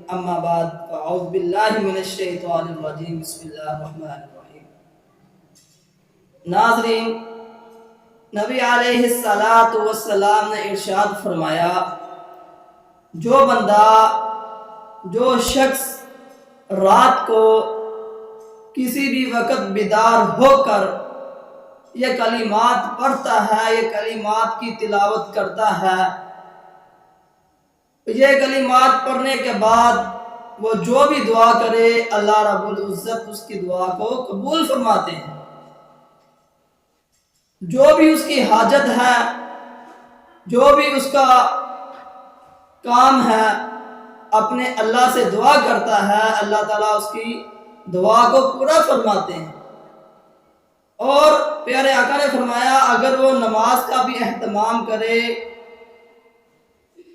اما بعد فاعوذ باللہ من الشیطان الرجیم بسم اللہ الرحمن الرحیم۔ ناظرین، نبی علیہ السلام نے ارشاد فرمایا، جو شخص رات کو کسی بھی وقت بیدار ہو کر یہ کلمات پڑھتا ہے، یہ کلمات کی تلاوت کرتا ہے، یہ کلمات پڑھنے کے بعد وہ جو بھی دعا کرے اللہ رب العزت اس کی دعا کو قبول فرماتے ہیں۔ جو بھی اس کی حاجت ہے، جو بھی اس کا کام ہے، اپنے اللہ سے دعا کرتا ہے، اللہ تعالیٰ اس کی دعا کو پورا فرماتے ہیں۔ اور پیارے آقا نے فرمایا، اگر وہ نماز کا بھی اہتمام کرے،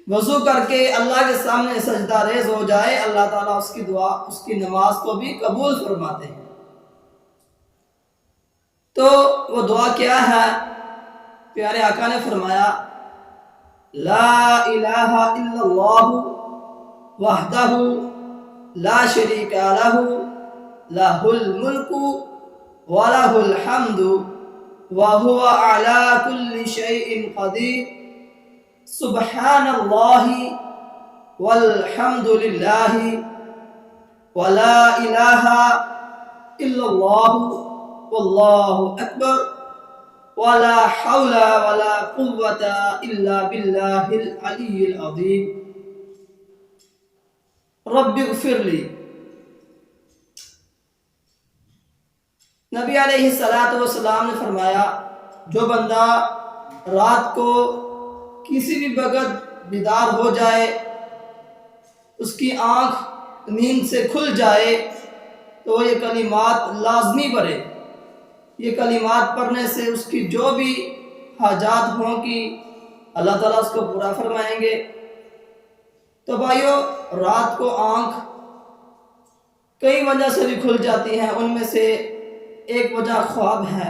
وضو کر کے اللہ کے سامنے سجدہ ریز ہو جائے، اللہ تعالیٰ اس کی دعا، اس کی نماز کو بھی قبول فرماتے ہیں۔ تو وہ دعا کیا ہے؟ پیارے آقا نے فرمایا، لا الہ الا اللہ وحدہ لا شریک لہ لہ الملک ولہ الحمد وہو علی کل شیء قدیر سبحان اللہ والحمد للہ ولا الہ الا اللہ واللہ اکبر ولا حول ولا قوة الا باللہ العلی العظیم رب اغفر لی۔ نبی علیہ السلام نے فرمایا، جو بندہ رات کو کسی بھی وقت بیدار ہو جائے، اس کی آنکھ نیند سے کھل جائے، تو یہ کلمات لازمی پڑھے۔ یہ کلمات پڑھنے سے اس کی جو بھی حاجات ہوں گی اللہ تعالیٰ اس کو پورا فرمائیں گے۔ تو بھائیو، رات کو آنکھ کئی وجہ سے بھی کھل جاتی ہیں، ان میں سے ایک وجہ خواب ہے،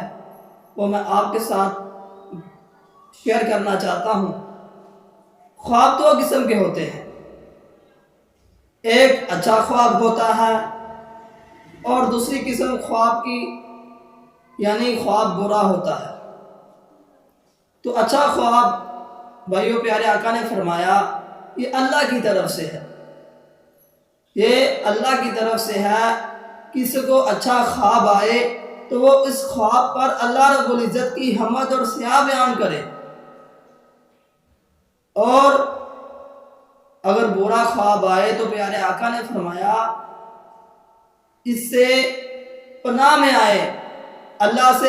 وہ میں آپ کے ساتھ شیئر کرنا چاہتا ہوں۔ خواب دو قسم کے ہوتے ہیں، ایک اچھا خواب ہوتا ہے اور دوسری قسم خواب کی یعنی خواب برا ہوتا ہے۔ تو اچھا خواب بھائیو پیارے آقا نے فرمایا، یہ اللہ کی طرف سے ہے، یہ اللہ کی طرف سے ہے۔ کسی کو اچھا خواب آئے تو وہ اس خواب پر اللہ رب العزت کی حمد اور ثنا بیان کرے، اور اگر برا خواب آئے تو پیارے آقا نے فرمایا اس سے پناہ میں آئے، اللہ سے